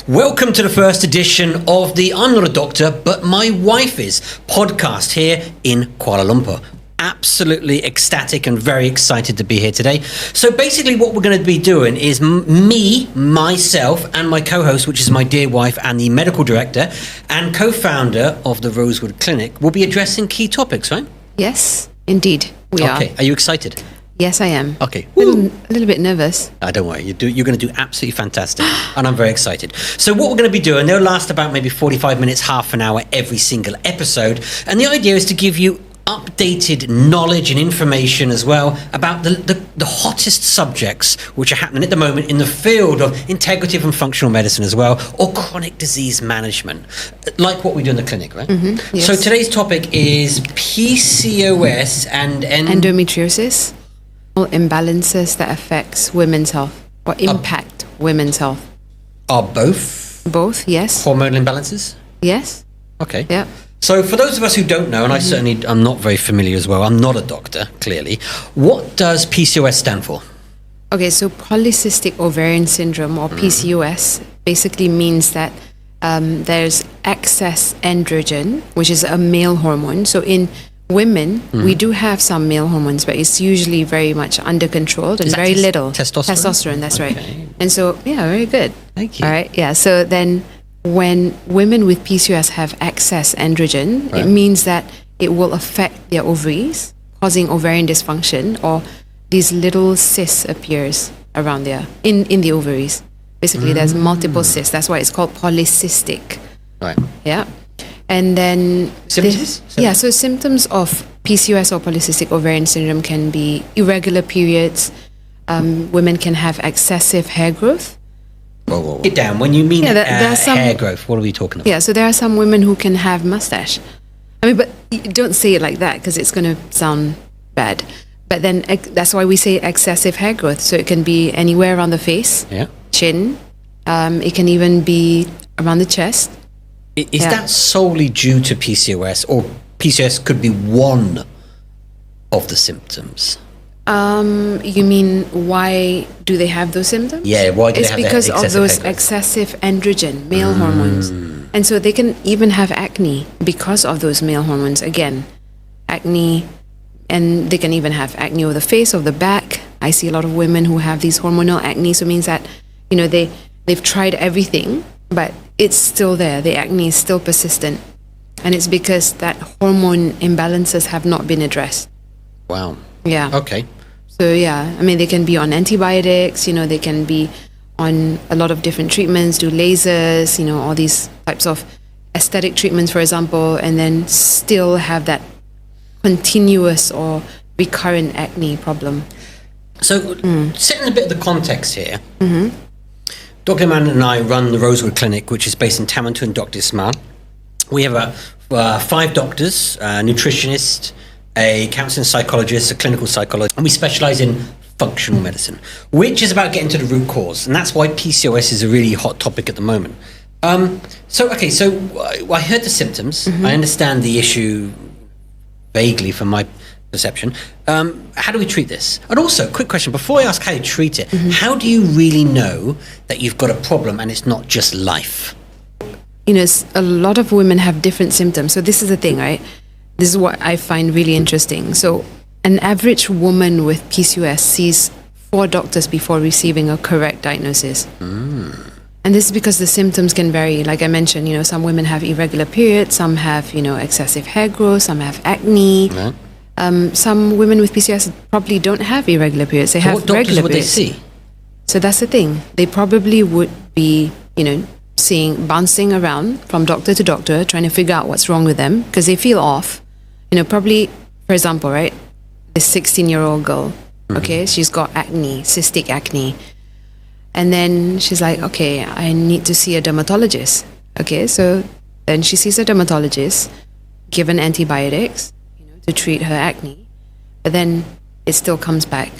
Welcome to the first edition of the I'm Not a Doctor, But My Wife Is podcast here in Kuala Lumpur. Absolutely ecstatic and very excited to be here today. So basically what we're going to be doing is myself, and my co-host, which is my dear wife and the medical director and co-founder of the Rosewood Clinic, will be addressing key topics, right? Yes, indeed, we are. Okay, are you excited? Yes, I am. Okay. A little bit nervous. Don't worry, you're going to do absolutely fantastic, and I'm very excited. So what we're going to be doing, they'll last about maybe 45 minutes, half an hour every single episode, and the idea is to give you updated knowledge and information as well about the hottest subjects which are happening at the moment in the field of integrative and functional medicine as well, or chronic disease management, like what we do in the clinic, right? Mm-hmm, yes. So today's topic is PCOS and endometriosis, all imbalances that affects women's health or impact women's health. Are both Both, yes. hormonal imbalances? Yes. Okay. Yeah. So for those of us who don't know, and I'm not very familiar as well, I'm not a doctor, clearly, what does PCOS stand for? Okay, so Polycystic Ovarian Syndrome, or PCOS, basically means that there's excess androgen, which is a male hormone. So in women, we do have some male hormones, but it's usually very much under controlled and very little. Testosterone? Testosterone, that's Okay. right. And so, yeah, very good. Thank you. All right, yeah. So then when women with PCOS have excess androgen, Right. it means that it will affect their ovaries, causing ovarian dysfunction, or these little cysts appears around there, in the ovaries. Basically, there's multiple cysts. That's why it's called polycystic. Right. Yeah. And then Symptoms? So symptoms of PCOS or polycystic ovarian syndrome can be irregular periods. Women can have excessive hair growth. Whoa. Get down. When you mean there are some hair growth, what are we talking about? Yeah, so there are some women who can have mustache. I mean, but don't say it like that because it's going to sound bad. But then that's why we say excessive hair growth. So it can be anywhere around the face, chin. It can even be around the chest. Is that solely due to PCOS, or PCOS could be one of the symptoms? You mean why do they have those symptoms? Yeah, why do they it's have because of those hair growth? excessive androgen, male hormones. And so they can even have acne because of those male hormones. Again, acne, and they can even have acne of the face, of the back. I see a lot of women who have these hormonal acne, so it means that, they've tried everything, but it's still there. The acne is still persistent. And it's because that hormone imbalances have not been addressed. Wow. Yeah. Okay. So yeah, I mean, they can be on antibiotics, they can be on a lot of different treatments, do lasers, all these types of aesthetic treatments, for example, and then still have that continuous or recurrent acne problem. So setting a bit of the context here, Dr. Iman and I run the Rosewood Clinic, which is based in Tamanto and Dr. Ismail. We have 5 doctors, a nutritionist, a counselling psychologist, a clinical psychologist, and we specialize in functional medicine, which is about getting to the root cause. And that's why PCOS is a really hot topic at the moment. So I heard the symptoms. I understand the issue vaguely from my perception. How do we treat this? And also, quick question, before I ask how you treat it, how do you really know that you've got a problem and it's not just life? A lot of women have different symptoms. So this is the thing, right? This is what I find really interesting. So an average woman with PCOS sees 4 doctors before receiving a correct diagnosis. And this is because the symptoms can vary. Like I mentioned, some women have irregular periods, some have, excessive hair growth, some have acne. Some women with PCOS probably don't have irregular periods. They have what doctors regular would periods. they see? So that's the thing. They probably would be, bouncing around from doctor to doctor, trying to figure out what's wrong with them because they feel off. Probably, for example, right, this 16-year-old girl, okay, she's got acne, cystic acne. And then she's like, okay, I need to see a dermatologist. Okay, so then she sees a dermatologist, given antibiotics, to treat her acne. But then it still comes back.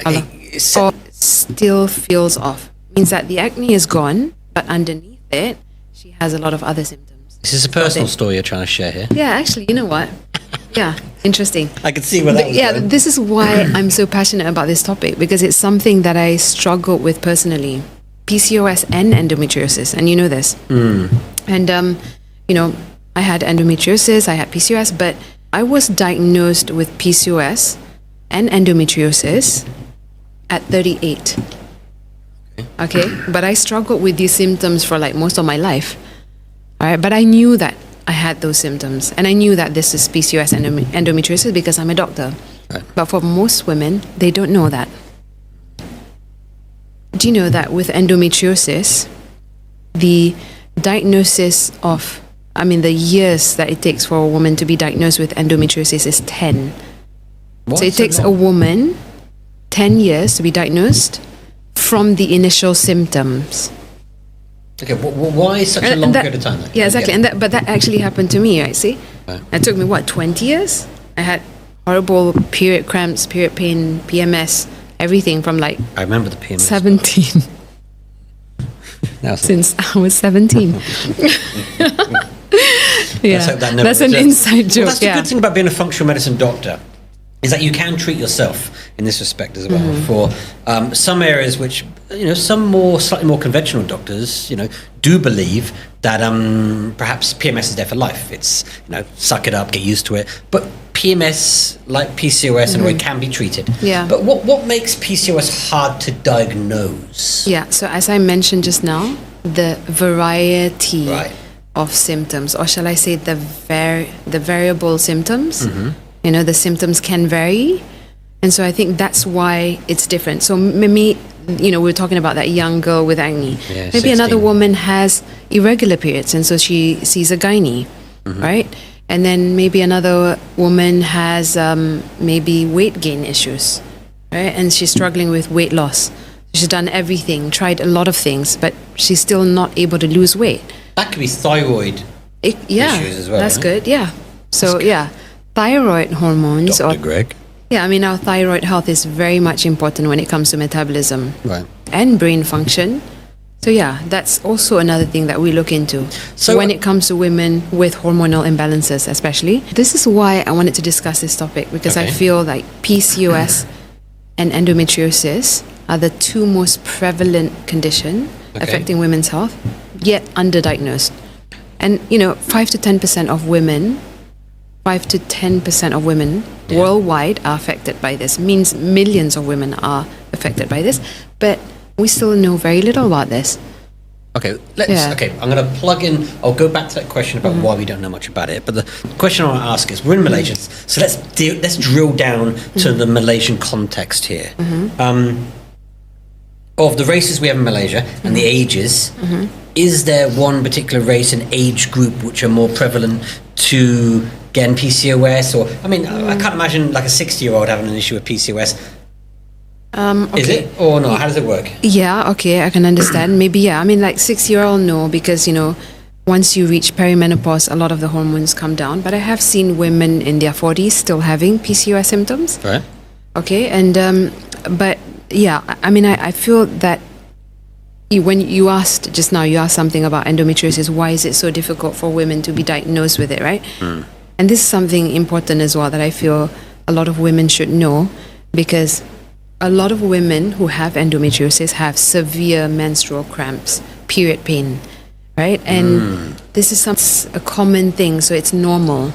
Or still feels off. Means that the acne is gone, but underneath it, she has a lot of other symptoms. Is this a personal story you're trying to share here? Yeah, actually, you know what? Yeah, interesting. I could see where that was going. This is why I'm so passionate about this topic, because it's something that I struggled with personally. PCOS and endometriosis, and you know this. And, I had endometriosis, I had PCOS, but I was diagnosed with PCOS and endometriosis at 38. Okay, but I struggled with these symptoms for like most of my life. All right, but I knew that I had those symptoms, and I knew that this is PCOS and endometriosis because I'm a doctor. Right. But for most women, they don't know that. Do you know that with endometriosis, the diagnosis of, the years that it takes for a woman to be diagnosed with endometriosis is 10. What? So it takes a woman 10 years to be diagnosed from the initial symptoms. Okay, why such a long period of time then? Yeah, exactly. But that actually happened to me, right? See? Right. It took me, 20 years? I had horrible period cramps, period pain, PMS, everything from like I remember the PMS. 17. Since I was 17. Yeah, that's an inside joke. Well, that's the good thing about being a functional medicine doctor, is that you can treat yourself in this respect as well for some areas which, some slightly more conventional doctors, do believe that perhaps PMS is there for life. It's, suck it up, get used to it. But PMS, like PCOS, and it can be treated. Yeah. But what makes PCOS hard to diagnose? Yeah, so as I mentioned just now, the variety of symptoms, or shall I say the variable symptoms, the symptoms can vary. And so I think that's why it's different. So maybe, we're talking about that young girl with acne. Yeah, maybe 16. another woman has irregular periods, and so she sees a gynae, right? And then maybe another woman has maybe weight gain issues, right? And she's struggling with weight loss. She's done everything, tried a lot of things, but she's still not able to lose weight. That could be thyroid issues as well. That's right? good, yeah. So, thyroid hormones. Dr. Gregg. Yeah, our thyroid health is very much important when it comes to metabolism and brain function. So, that's also another thing that we look into when it comes to women with hormonal imbalances, especially. This is why I wanted to discuss this topic, because I feel like PCOS and endometriosis are the two most prevalent conditions affecting women's health, yet underdiagnosed. And 5 to 10% of women worldwide are affected by this. Means millions of women are affected by this, but we still know very little about this. Okay, I'm going to plug in. I'll go back to that question about why we don't know much about it. But the question I want to ask is, we're in Malaysia, so let's drill down to the Malaysian context here. Of the races we have in Malaysia and the ages, is there one particular race and age group which are more prevalent to get PCOS? Or I can't imagine like a 60-year-old having an issue with PCOS. Is it or no? How does it work? Yeah, okay, I can understand. Maybe, like 6-year-old, no, because, once you reach perimenopause, a lot of the hormones come down. But I have seen women in their 40s still having PCOS symptoms. Right. Okay, and, but yeah, I feel that when you asked just now, you asked something about endometriosis, why is it so difficult for women to be diagnosed with it, right? And this is something important as well that I feel a lot of women should know, because a lot of women who have endometriosis have severe menstrual cramps, period pain, right? And this is a common thing, so it's normal.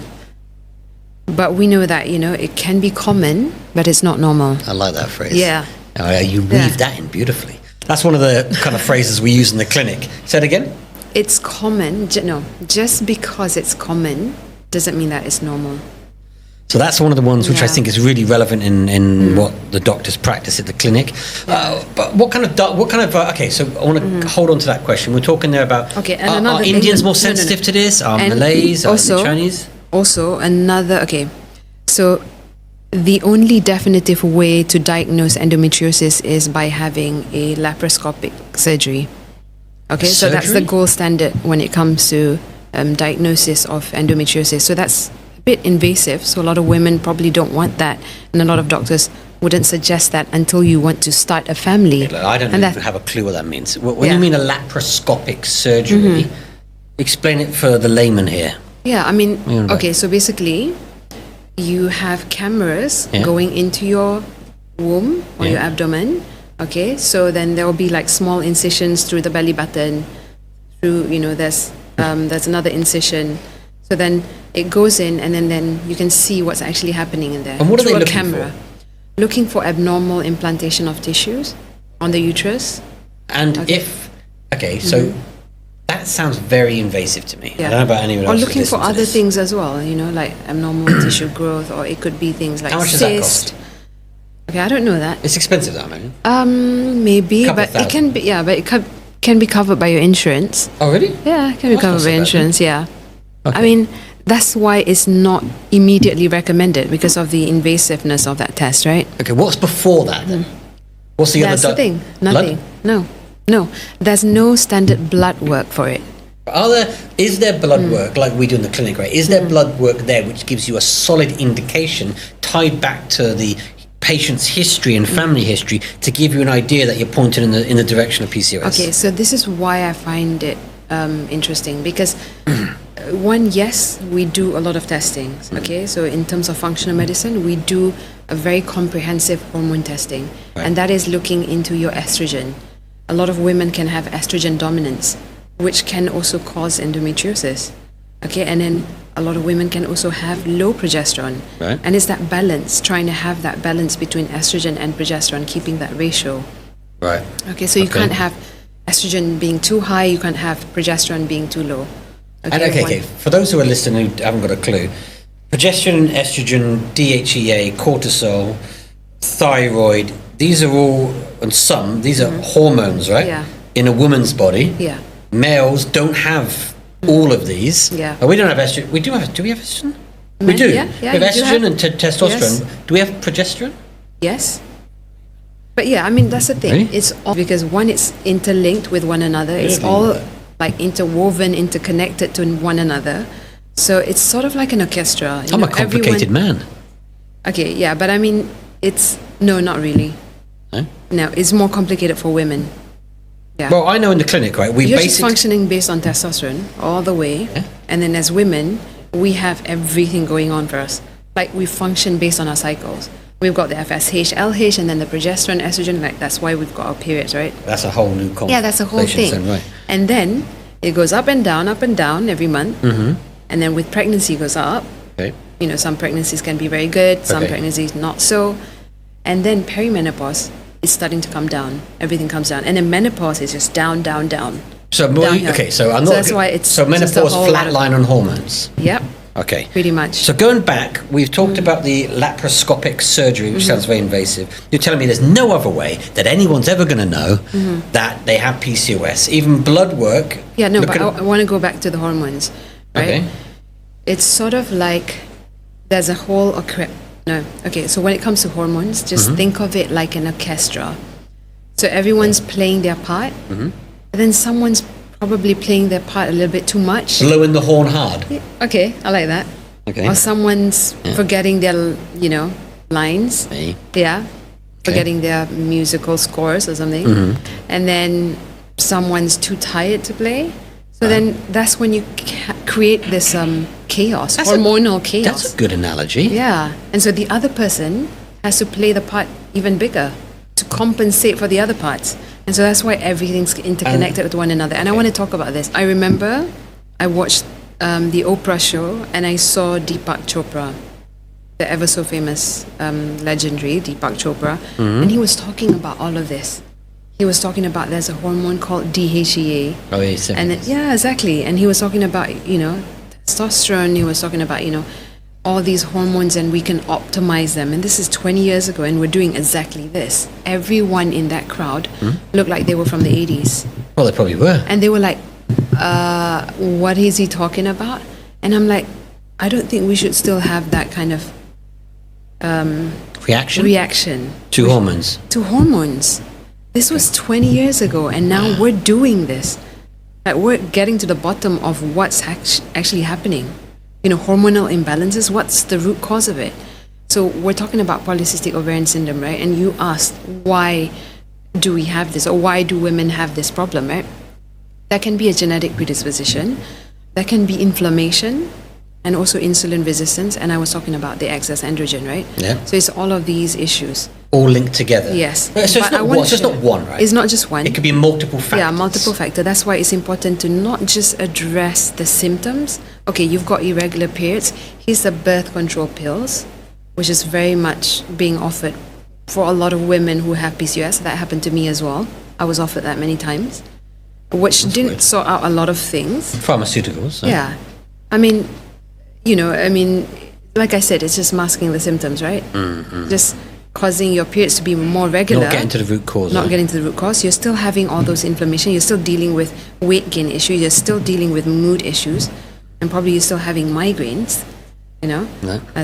But we know that, it can be common, but it's not normal. I like that phrase. Yeah. You weave that in beautifully. That's one of the kind of phrases we use in the clinic. Say it again. It's common. Just because it's common doesn't mean that it's normal. So that's one of the ones which I think is really relevant in what the doctors practice at the clinic. But what kind of okay, so I want to hold on to that question. We're talking there about are Indians more sensitive to this? Are Malays? Are the Chinese? Also so the only definitive way to diagnose endometriosis is by having a laparoscopic surgery. Okay, so that's the gold standard when it comes to diagnosis of endometriosis. So that's a bit invasive, so a lot of women probably don't want that, and a lot of doctors wouldn't suggest that until you want to start a family. I don't even have a clue what that means. When you mean a laparoscopic surgery, explain it for the layman here. Yeah, okay, so basically you have cameras going into your womb or your abdomen, Okay, so then there will be like small incisions through the belly button, through, there's another incision. So then it goes in, and then you can see what's actually happening in there. And what are through they a looking camera. for? Looking for abnormal implantation of tissues on the uterus. And so that sounds very invasive to me. I don't know about anyone else. Or looking for other things as well, like abnormal tissue growth, or it could be things like How much cyst. does that cost? Okay, I don't know that. It's expensive, that, I imagine. Maybe, Couple but it can be. Yeah, but it can be covered by your insurance. Oh, really? Yeah, it can be That's covered not so by bad, insurance. Yeah. Okay. I mean, that's why it's not immediately recommended, because of the invasiveness of that test, right? Okay, what's before that then? What's the That's other? the thing. Nothing. No. There's no standard blood work for it. Is there blood work like we do in the clinic, right? Is there blood work there which gives you a solid indication tied back to the patient's history and family history to give you an idea that you're pointed in the direction of PCOS? Okay, so this is why I find it interesting, because one, yes, we do a lot of testing. Okay, so in terms of functional medicine, we do a very comprehensive hormone testing, and that is looking into your estrogen. A lot of women can have estrogen dominance, which can also cause endometriosis. Okay, and then a lot of women can also have low progesterone. Right. And it's that balance, trying to have that balance between estrogen and progesterone, keeping that ratio. Right. Okay, so you can't have estrogen being too high, you can't have progesterone being too low. Okay. For those who are listening who haven't got a clue, progesterone, estrogen, DHEA, cortisol, thyroid, these are all, these are hormones, right? Yeah. In a woman's body. Yeah. Males don't have all of these. Yeah. We don't have estrogen. Do we have estrogen? We Men, do. yeah, We have you do estrogen have- and testosterone. Yes. Do we have progesterone? Yes. But yeah, I mean, that's the thing. Really? It's all because one, it's interlinked with one another. It's Really? all like interwoven, interconnected to one another. So it's sort of like an orchestra. I'm a complicated man. Okay, yeah, but I mean, no, not really. No? No, it's more complicated for women. Yeah. Well, I know in the clinic, right, we You're just basically... functioning based on testosterone all the way. Yeah. And then as women, we have everything going on for us. Like, we function based on our cycles. We've got the FSH, LH, and then the progesterone, estrogen. Like, that's why we've got our periods, right? That's a whole new conversation. Yeah, that's a whole thing. Then, right. And then it goes up and down every month. Mm-hmm. And then with pregnancy, it goes up. Okay. Some pregnancies can be very good, some pregnancies not so. And then perimenopause is starting to come down. Everything comes down. And then menopause is just down. So, Downhill. okay, so I'm not... So that's why it's So just a menopause whole lot of- flatline on hormones. Yep, Okay. pretty much. So going back, we've talked about the laparoscopic surgery, which sounds very invasive. You're telling me there's no other way that anyone's ever going to know that they have PCOS. Even blood work. Yeah, no, look but at- I want to go back to the hormones, right? Okay. It's sort of like there's a whole... Okay, so when it comes to hormones, just think of it like an orchestra. So everyone's playing their part, and then someone's probably playing their part a little bit too much. Blowing the horn hard. Okay, I like that. Okay. Or someone's forgetting their, lines. Me. Yeah, forgetting their musical scores or something. And then someone's too tired to play. So then that's when you create this chaos, hormonal chaos. That's a good analogy. Yeah, and so the other person has to play the part even bigger to compensate for the other parts. And so that's why everything's interconnected with one another. And I want to talk about this. I remember I watched the Oprah show and I saw Deepak Chopra, the ever so famous legendary Deepak Chopra, and he was talking about all of this. He was talking about there's a hormone called DHEA. Oh, yeah, And exactly. And he was talking about, testosterone. He was talking about, all these hormones, and we can optimize them. And this is 20 years ago, and we're doing exactly this. Everyone in that crowd looked like they were from the 80s. Well, they probably were. And they were like, what is he talking about? And I'm like, I don't think we should still have that kind of reaction to hormones. To hormones. This was 20 years ago, and now we're doing this. Like, we're getting to the bottom of what's actually happening. Hormonal imbalances, what's the root cause of it? So we're talking about polycystic ovarian syndrome, right? And you asked, why do we have this, or why do women have this problem, right? That can be a genetic predisposition. That can be inflammation and also insulin resistance. And I was talking about the excess androgen, right? Yeah. So it's all of these issues. all linked together. Yes. So it's But not one, so it's not one, right? It's not just one. It could be multiple factors. Yeah, multiple factor. That's why it's important to not just address the symptoms. Okay, you've got irregular periods. Here's the birth control pills, which is very much being offered for a lot of women who have PCOS. That happened to me as well. I was offered that many times, which didn't weird. sort out a lot of things. Pharmaceuticals. So. Yeah. I mean, like I said, it's just masking the symptoms, right? Just causing your periods to be more regular. Not getting to the root cause. Not getting to the root cause. You're still having all those inflammation. You're still dealing with weight gain issues. You're still dealing with mood issues. And probably you're still having migraines, No.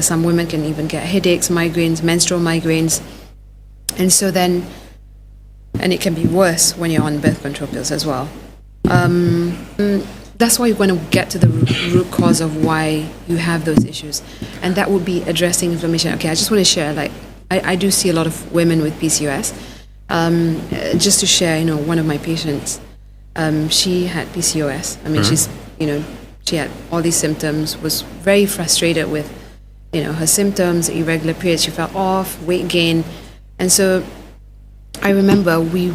Some women can even get headaches, migraines, menstrual migraines. And so then, and it can be worse when you're on birth control pills as well. That's why you want to get to the root cause of why you have those issues. And that would be addressing inflammation. Okay, I just want to share, I do see a lot of women with PCOS. Just to share, one of my patients, she had PCOS. I mean, she had all these symptoms, was very frustrated with, her symptoms, irregular periods. She felt off, weight gain. And so I remember we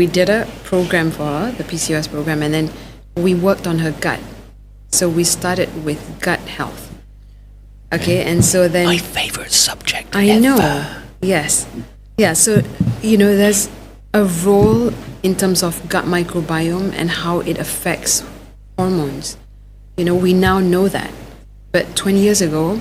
did a program for her, the PCOS program, and then we worked on her gut. So we started with gut health. Okay, and so then... My favorite subject I ever. know, yes. Yeah, so, there's a role in terms of gut microbiome and how it affects hormones. We now know that. But 20 years ago,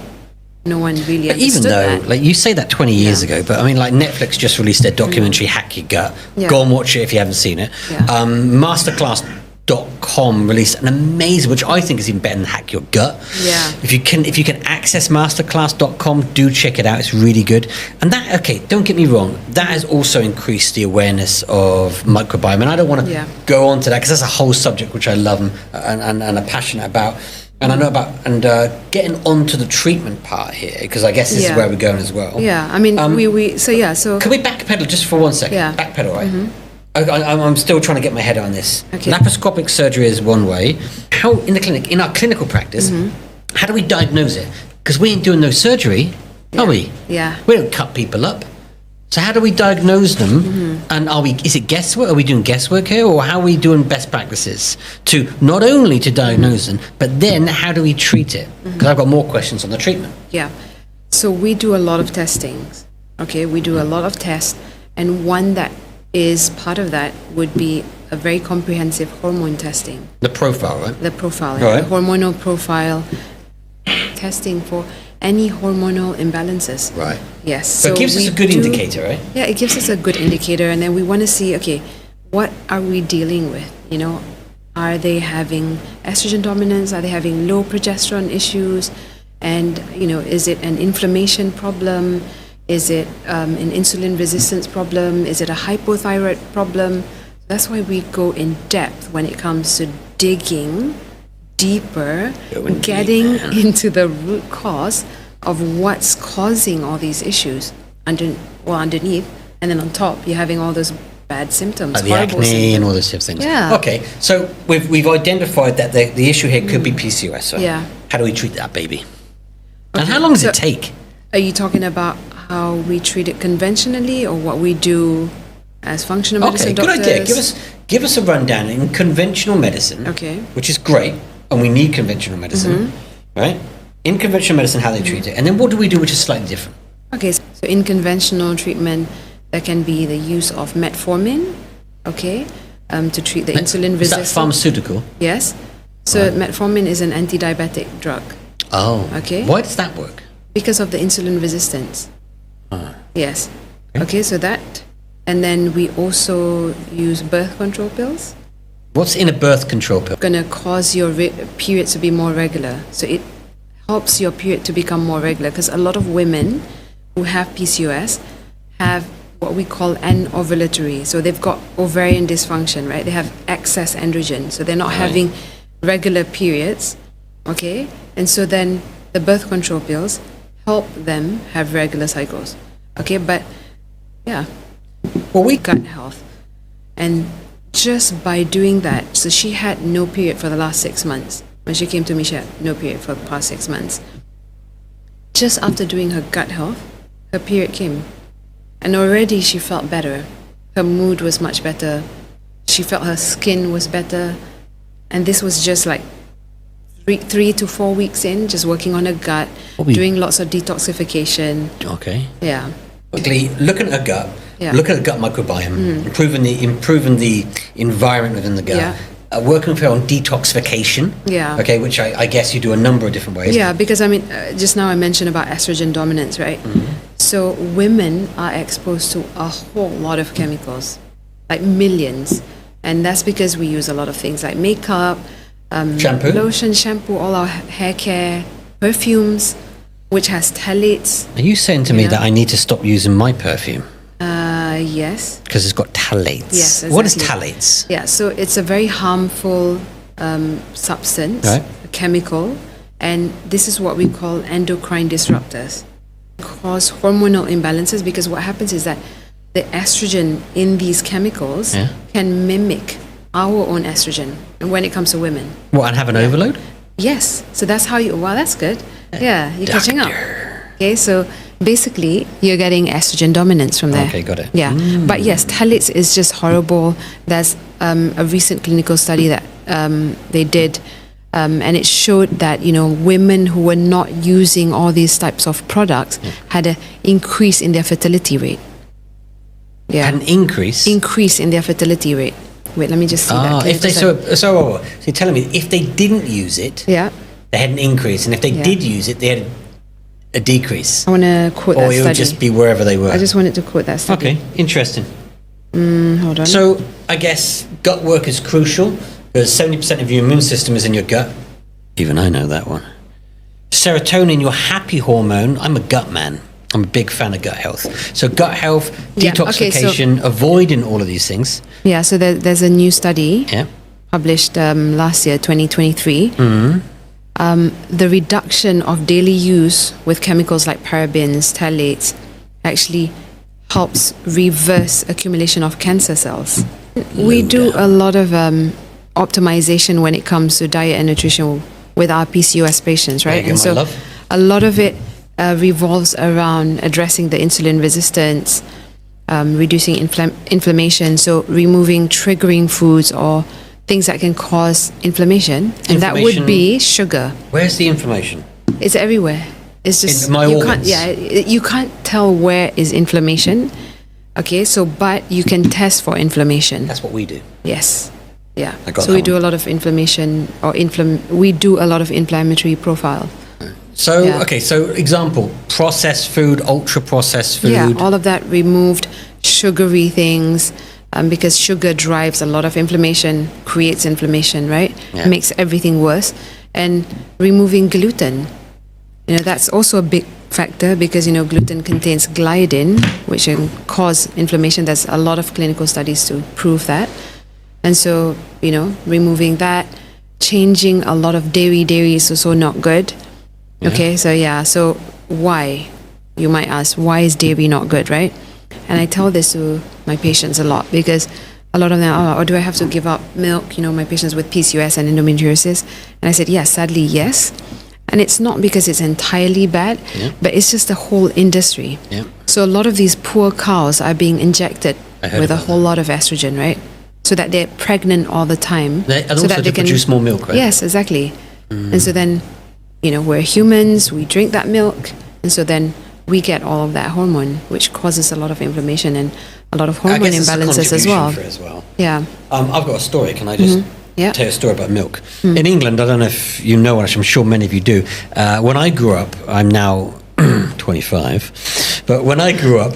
no one really But understood even though, that. like you say that 20 years Yeah. ago, but I mean, like Netflix just released their documentary Hack Your Gut. Yeah. Go and watch it if you haven't seen it. Yeah. Masterclass.com released an amazing, which I think is even better than Hack Your Gut. Yeah. If you can access masterclass.com, do check it out. It's really good. And that, okay, don't get me wrong, that has also increased the awareness of microbiome. And I don't want to Yeah. go on to that because that's a whole subject which I love and are passionate about. And I know about getting onto the treatment part here because I guess this is Yeah. where we're going as well. Yeah, I mean, so Can we backpedal just for 1 second? Yeah. Backpedal, right? I'm still trying to get my head around this. Okay. Laparoscopic surgery is one way. How, in our clinical practice, how do we diagnose it? Because we ain't doing no surgery, are we? Yeah. We don't cut people up. So how do we diagnose them? And is it guesswork? Are we doing guesswork here? Or how are we doing best practices to not only to diagnose them, but then how do we treat it? Because I've got more questions on the treatment. Yeah. So we do a lot of testings. Okay, we do a lot of tests, and one that is part of that would be a very comprehensive hormone testing. The profile, right? The profile, Right. the hormonal profile testing for any hormonal imbalances. Right. Yes. So it gives us a good indicator, right? Yeah, it gives us a good indicator, and then we want to see, okay, what are we dealing with? Are they having estrogen dominance? Are they having low progesterone issues? And, is it an inflammation problem? Is it an insulin resistance problem? Is it a hypothyroid problem? That's why we go in depth when it comes to digging deeper, getting into the root cause of what's causing all these issues underneath, and then on top you're having all those bad symptoms, Like the horrible acne symptoms. and all those type of things. Yeah. Okay, so we've identified that the issue here could be PCOS. Right? Yeah. How do we treat that baby? And how long does it take? Are you talking about how we treat it conventionally, or what we do as functional medicine Okay, good doctors? idea. Give us a rundown in conventional medicine. Okay. Which is great, and we need conventional medicine, right? In conventional medicine, how they treat it, and then what do we do, which is slightly different? Okay, so in conventional treatment, there can be the use of metformin, okay, to treat the insulin Is resistance. that pharmaceutical? Yes. So metformin is an anti-diabetic drug Oh. Okay. Why does that work? because of the insulin resistance. Yes. Okay, so that. And then we also use birth control pills. What's in a birth control pill? Going to cause your periods to be more regular. So it helps your period to become more regular, because a lot of women who have PCOS have what we call anovulatory. So they've got ovarian dysfunction, right? They have excess androgen. So they're not having regular periods, okay? And so then the birth control pills help them have regular cycles, okay? But yeah, Well, we gut health. And just by doing that, so she had no period for the last 6 months. When she came to me, she had no period for the past 6 months. Just after doing her gut health, her period came. and already she felt better. Her mood was much better. She felt her skin was better. And this was just like 3 to 4 weeks in, just working on her gut, doing lots of detoxification. Okay. Yeah. Basically, looking at her gut, Yeah. looking at the gut microbiome, improving the environment within the gut, Yeah. working with her on detoxification. Yeah. Okay, which I guess you do a number of different ways. Yeah, because I mean, just now I mentioned about estrogen dominance, right? So women are exposed to a whole lot of chemicals, like millions. And that's because we use a lot of things like makeup, Shampoo? lotion, shampoo, all our hair care, perfumes, which has phthalates. Are you saying to me Yeah. that I need to stop using my perfume Yes. because it's got phthalates? Yes, What is exactly. phthalates? Yeah, so it's a very harmful substance, Right. a chemical, and this is what we call endocrine disruptors. Cause hormonal imbalances because what happens is that the estrogen in these chemicals Yeah. can mimic our own estrogen when it comes to women. What, and have an overload? Yes, so that's how you, wow, that's good. Yeah, you're catching up. Okay, so basically you're getting estrogen dominance from there. Okay, got it. Yeah, but yes, phthalates is just horrible. There's a recent clinical study that they did, and it showed that women who were not using all these types of products had an increase in their fertility rate. Yeah, Had an increase? increase in their fertility rate. Wait, let me just see that. If they so you're telling me if they didn't use it, Yeah, they had an increase, and if they Yeah. did use it, they had a decrease, I want to quote or that it would study. just be wherever they were. I just wanted to quote that study. Okay, interesting. Hold on. So I guess gut work is crucial because 70% of your immune system is in your gut. Even I know that one. Serotonin, your happy hormone. I'm a gut man. I'm a big fan of gut health. So gut health, Yeah, okay, detoxification, avoiding all of these things. Yeah, so there's a new study Yeah. published last year, 2023. The reduction of daily use with chemicals like parabens, phthalates, actually helps reverse accumulation of cancer cells. We do a lot of optimization when it comes to diet and nutrition with our PCOS patients, right? There you go, my love. A lot of it revolves around addressing the insulin resistance, reducing inflammation, so removing triggering foods or things that can cause inflammation, and that would Inflammation- be sugar. Where's the inflammation? It's everywhere. It's just In my you organs? you can't tell where is inflammation. Okay, so but you can test for inflammation. That's what we do. Yes. Yeah. I got So that we do one. a lot of inflammation or we do a lot of inflammatory profile. So, Yeah. okay, so example, processed food, ultra processed food. Yeah, all of that removed, sugary things, because sugar drives a lot of inflammation, creates inflammation, right? Yeah. Makes everything worse. And removing gluten, that's also a big factor because, gluten contains gliadin, which can cause inflammation. There's a lot of clinical studies to prove that. And so, removing that, changing a lot of dairy is also not good. Yeah. Okay, so why? You might ask, why is dairy not good, right? And I tell this to my patients a lot because a lot of them are, do I have to give up milk? My patients with PCOS and endometriosis. And I said, yes, sadly, yes. And it's not because it's entirely bad, Yeah. but it's just the whole industry. Yeah. So a lot of these poor cows are being injected I heard with a about whole lot of estrogen, right? So that they're pregnant all the time. And so also that to produce more milk, right? Yes, exactly. And so then, we're humans, we drink that milk, and so then we get all of that hormone, which causes a lot of inflammation and a lot of I hormone guess it's a imbalances as contribution well. for it as well. Yeah. I've got a story. Can I just Yeah. tell you a story about milk? In England, I don't know if you know, I'm sure many of you do. When I grew up, I'm now 25, but when I grew up,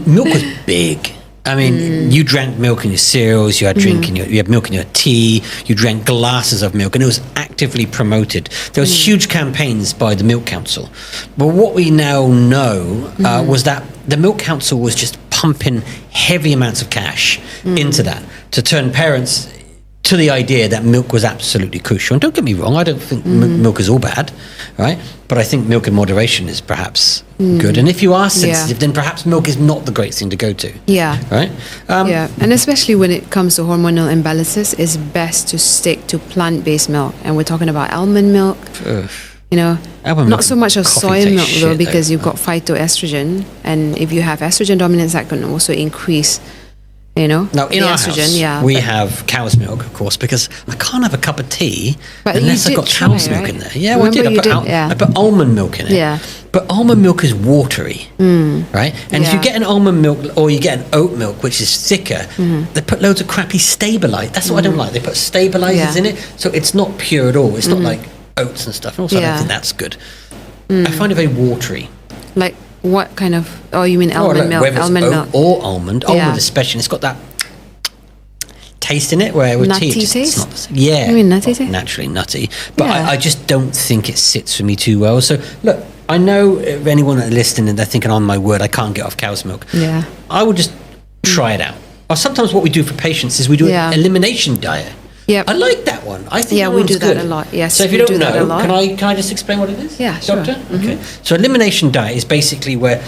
milk was big. I mean, you drank milk in your cereals, you had you had milk in your tea, you drank glasses of milk, and it was actively promoted. There was huge campaigns by the Milk Council. But what we now know was that the Milk Council was just pumping heavy amounts of cash into that to turn parents to the idea that milk was absolutely crucial. And don't get me wrong, I don't think milk is all bad, right? But I think milk in moderation is perhaps good. And if you are sensitive, then perhaps milk is not the great thing to go to. Yeah. Right? Yeah, and especially when it comes to hormonal imbalances, it's best to stick to plant-based milk. And we're talking about almond milk, Almond not milk so and much of coffee soy taste milk though, shit, because though. you've got phytoestrogen, and if you have estrogen dominance, that can also increase, Now, the in our estrogen. house, we have cow's milk, of course, because I can't have a cup of tea But unless you I've got did try, cow's milk right? in there. Yeah, well, I Remember did. you did, yeah. I put almond milk in it. Yeah. But almond milk is watery, right? And if you Yeah. get an almond milk or you get an oat milk, which is thicker, they put loads of crappy stabilize. That's what I don't like. They put stabilizers Yeah. in it, so it's not pure at all. It's not like oats and stuff. And also, I don't Yeah. think that's good. I find it very watery. Like what kind of? Oh, you mean almond look, milk? whether it's Almond oat milk. or almond Yeah. especially, it's got that taste in it where with Nutty tea it's taste? not the same. Yeah, You mean nutty taste? naturally nutty, but Yeah. I just don't think it sits for me too well. So look, I know if anyone that's listening and they're thinking, "On my word, I can't get off cow's milk." Yeah. I would just try it out. Or sometimes what we do for patients is we do Yeah. an elimination diet. Yep. I like that one. I think Yeah, that we one's do that good. a lot. Yes, So if you we don't do that a know, lot. can I just explain what it is? Yeah, sure. Doctor? Okay. So elimination diet is basically where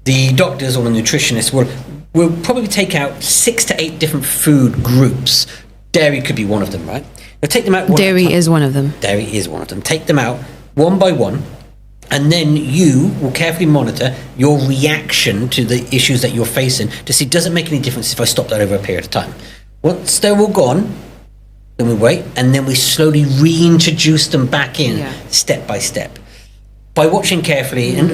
the doctors or the nutritionists will probably take out 6 to 8 different food groups. Dairy could be one of them, right? They'll take them out one at a Dairy time. is one of them. Dairy is one of them. Take them out one by one, and then you will carefully monitor your reaction to the issues that you're facing to see, does it make any difference if I stop that over a period of time? Once they're all gone, then we wait, and then we slowly reintroduce them back in, Yeah. step by step. By watching carefully and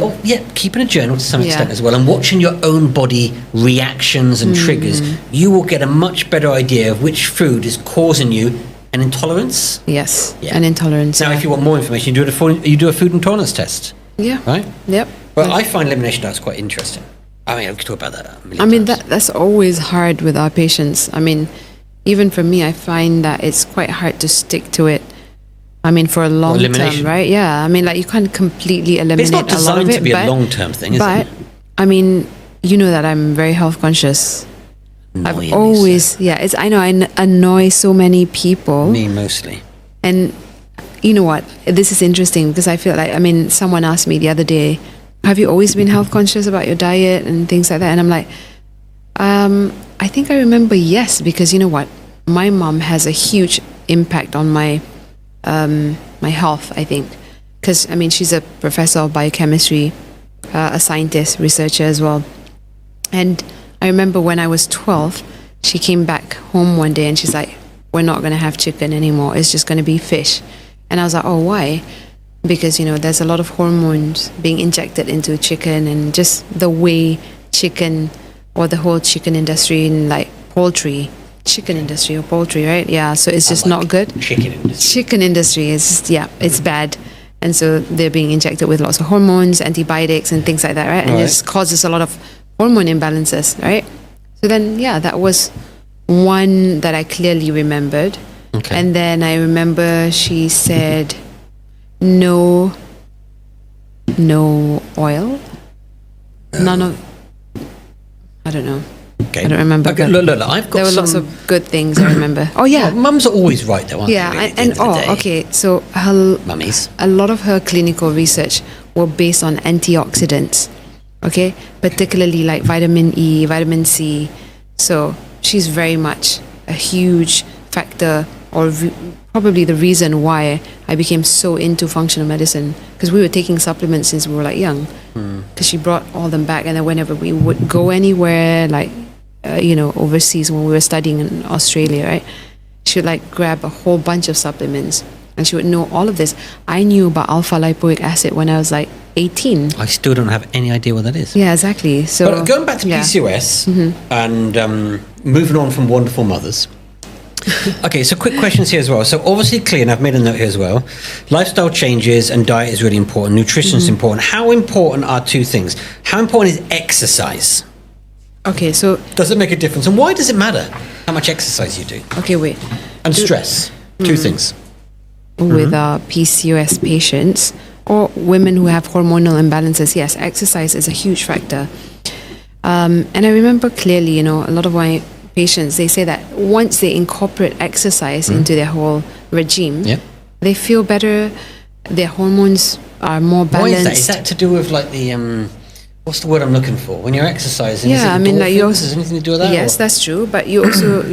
keeping a journal to some extent Yeah. as well, and watching your own body reactions and triggers, you will get a much better idea of which food is causing you an intolerance. Yes. Yeah. An intolerance. Now, if you want more information, you do a food intolerance test, Yeah. right? Yep. Well, I find elimination diets quite interesting. I mean, I could talk about that a million I mean, times. that's always hard with our patients. I mean, even for me, I find that it's quite hard to stick to it. I mean, for a long term, elimination. right? Yeah. I mean, like you can't completely But eliminate it's not a lot of designed it. to be but, a long-term thing, is but it? I mean, you know that I'm very health conscious. Annoyingly I've always, I know I annoy so many people. Me mostly. And you know what? This is interesting because I feel like, I mean, someone asked me the other day, have you always been health conscious about your diet and things like that? And I'm like, I think I remember yes, because you know what? My mom has a huge impact on my my health, I think. Because, I mean, she's a professor of biochemistry, a scientist, researcher as well. And I remember when I was 12, she came back home one day and she's like, we're not going to have chicken anymore. It's just going to be fish. And I was like, oh, why? Because, you know, there's a lot of hormones being injected into chicken, and just the way chicken, or the whole chicken industry, and like poultry, chicken industry or poultry, right? Yeah, so it's just not good. Chicken industry. Chicken industry is, it's bad. And so they're being injected with lots of hormones, antibiotics and things like that, right? And Right. this causes a lot of hormone imbalances, right? So then, that was one that I clearly remembered. Okay. And then I remember she said, no oil, none of, I don't know. Okay. I don't remember. Okay, but look, I've got there were lots some- of good things I remember. Oh, yeah. Well, mums are always right, though, aren't Yeah, they? really, at the and end of the day? okay, so her Mummies. a lot of her clinical research were based on antioxidants, okay, particularly like vitamin E, vitamin C. So she's very much a huge factor, or probably the reason why I became so into functional medicine, because we were taking supplements since we were like young. Because she brought all them back, and then whenever we would go anywhere, like overseas, when we were studying in Australia, right, she would like grab a whole bunch of supplements, and she would know all of this. I knew about alpha lipoic acid when I was like 18. I still don't have any idea what that is. Yeah, exactly. So But going back to yeah. PCOS and moving on from wonderful mothers. Okay, so quick questions here as well. So obviously clear, and I've made a note here as well. Lifestyle changes and diet is really important. Nutrition is important. How important are two things? How important is exercise? Okay, so Does it make a difference? And why does it matter how much exercise you do? okay, wait. And stress. Two things. With PCOS patients or women who have hormonal imbalances, yes, exercise is a huge factor. And I remember clearly, a lot of my patients, they say that once they incorporate exercise into their whole regime, Yeah. they feel better, their hormones are more Why balanced. is that? Is that to do with like the what's the word I'm looking for? When you're exercising, is it Yeah, I mean, like you endorphins? also, Has anything to do with that? yes, or- that's true. But you also,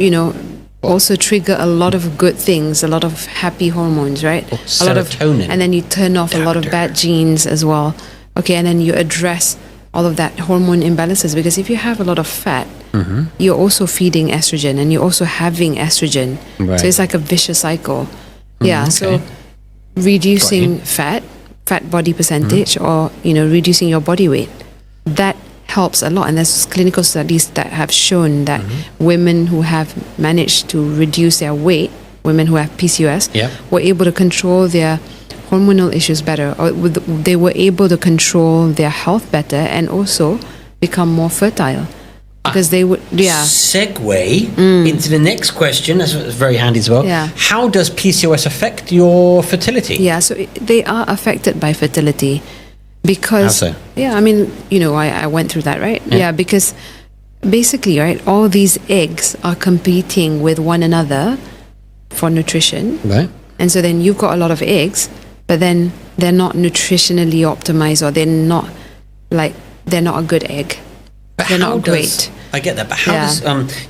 also trigger a lot of good things, a lot of happy hormones, right? Or A lot of serotonin. and then you turn off a lot of Doctor. bad genes as well. Okay, and then you address all of that hormone imbalances, because if you have a lot of fat, you're also feeding estrogen and you're also having estrogen. Right. So it's like a vicious cycle. Yeah, so okay. reducing fat body percentage, or reducing your body weight, that helps a lot. And there's clinical studies that have shown that women who have managed to reduce their weight, women who have PCOS, Yeah. were able to control their hormonal issues better, or they were able to control their health better, and also become more fertile, because they would Segue into the next question. That's very handy as well. Yeah. How does PCOS affect your fertility? Yeah, so they are affected by fertility because... How so? Yeah, I mean, I went through that, right? Yeah. Yeah, because basically, right, all these eggs are competing with one another for nutrition. Right. And so then you've got a lot of eggs, but then they're not nutritionally optimized, or they're not a good egg. But They're how not great. I get that, but how Yeah. does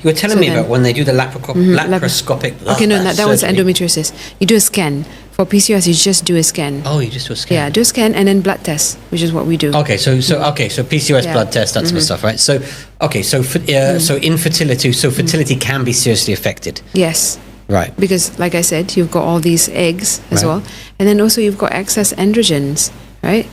you were telling So me then- about when they do the laparoscopic. Okay, no, that one's surgery. endometriosis. You do a scan. For PCOS, you just do a scan. Oh, you just do a scan. Yeah, do a scan and then blood test, which is what we do. Okay, so PCOS Yeah. blood test, that sort of stuff, right? So so infertility, fertility can be seriously affected, Yes, right? because like I said, you've got all these eggs as Right. well, and then also you've got excess androgens, right?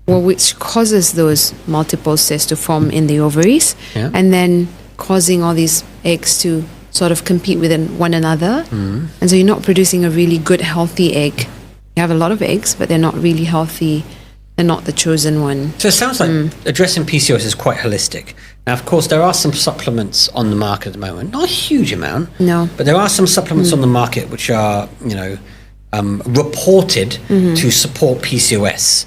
Well, which causes those multiple cysts to form in the ovaries, Yeah. and then causing all these eggs to sort of compete with one another, and so you're not producing a really good, healthy egg. You have a lot of eggs, but they're not really healthy. They're not the chosen one. So it sounds like addressing PCOS is quite holistic. Now, of course, there are some supplements on the market at the moment, not a huge amount, No. but there are some supplements on the market which are, reported to support PCOS,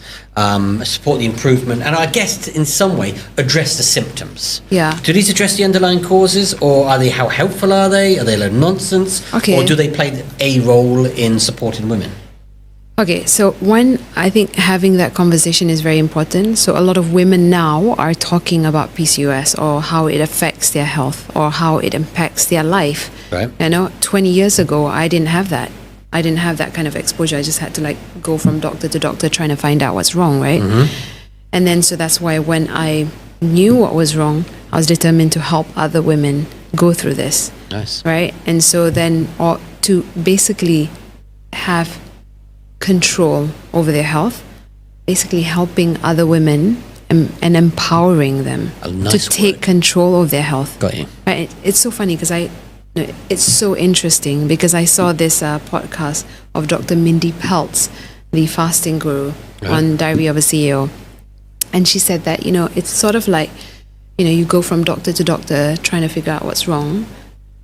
support the improvement, and I guess in some way address the symptoms. Yeah. Do these address the underlying causes, or how helpful are they? Are they low nonsense? Okay. Or do they play a role in supporting women? Okay, so one, I think having that conversation is very important. So a lot of women now are talking about PCOS, or how it affects their health, or how it impacts their life. Right. 20 years ago, I didn't have that. I didn't have that kind of exposure. I just had to go from doctor to doctor trying to find out what's wrong, right? And then so that's why when I knew what was wrong, I was determined to help other women go through this. Nice. Right? And so then, or to basically have control over their health, basically helping other women and empowering them A nice to take word. control of their health. Got you. Right? It's so funny because it's so interesting because I saw this podcast of Dr. Mindy Peltz, the fasting guru, on Diary of a CEO. And she said that, it's sort of like, you go from doctor to doctor trying to figure out what's wrong.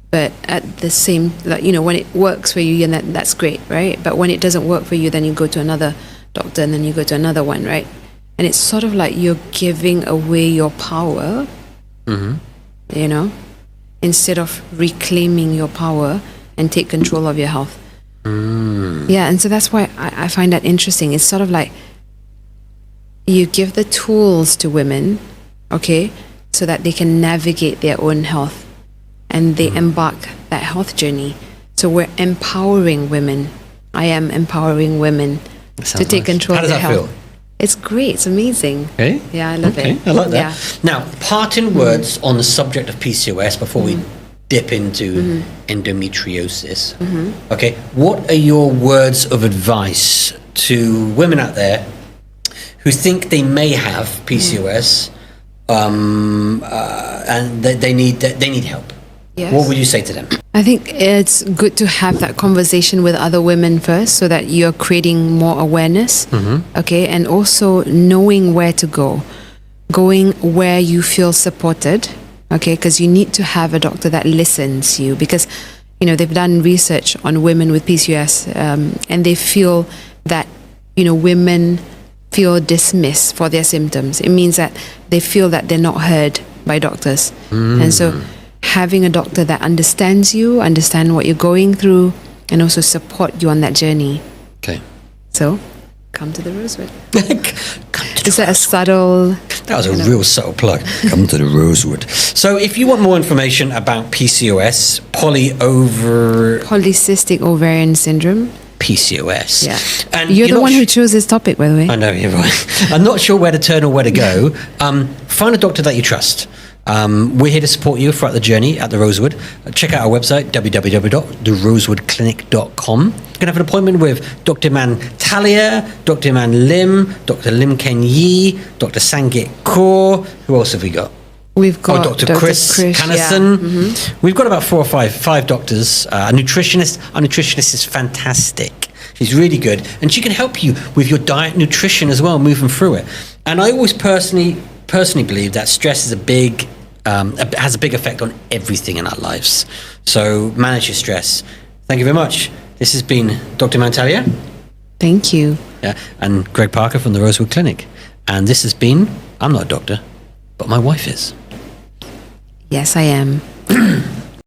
But at the same, when it works for you, and that's great, right? But when it doesn't work for you, then you go to another doctor, and then you go to another one, right? And it's sort of like you're giving away your power, instead of reclaiming your power and take control of your health. Yeah, and so that's why I find that interesting. It's sort of like you give the tools to women, okay, so that they can navigate their own health, and they embark that health journey. So we're empowering women. I am empowering women to sounds take nice. control How of does their that health. feel? It's great. It's amazing. Okay. Yeah, I love it. I like that. Yeah. Now, parting words on the subject of PCOS before we dip into endometriosis. Okay, what are your words of advice to women out there who think they may have PCOS and they need help? Yes. What would you say to them? I think it's good to have that conversation with other women first, so that you're creating more awareness, okay, and also knowing where to go, going where you feel supported, okay, because you need to have a doctor that listens to you, because they've done research on women with PCOS, and they feel that women feel dismissed for their symptoms. It means that they feel that they're not heard by doctors, and so having a doctor that understands you, understand what you're going through, and also support you on that journey. Okay. So, come to the Rosewood. Come to Is that a subtle That was a real subtle plug. Come to the Rosewood. So if you want more information about PCOS, Polycystic Ovarian Syndrome. PCOS. Yeah. And you're the one who chose this topic, by the way. I know, you're right. I'm not sure where to turn or where to go. Find a doctor that you trust. We're here to support you throughout the journey at the Rosewood. Check out our website, www.therosewoodclinic.com. You can have an appointment with Dr. Iman Thalia, Dr. Iman Lim, Dr. Lim Ken Yi, Dr. Sangit Kaur. Who else have we got? We've got Dr. Chris Cannison. Yeah. We've got about 4 or 5 doctors. A nutritionist. Our nutritionist is fantastic. She's really good. And she can help you with your diet, nutrition as well, moving through it. And I always personally believe that stress is has a big effect on everything in our lives. So manage your stress. Thank you very much. This has been Dr. Iman Thalia. Thank you. Yeah, and Gregg Parker from the Rosewood Clinic. And this has been, I'm not a doctor, but my wife is. Yes, I am.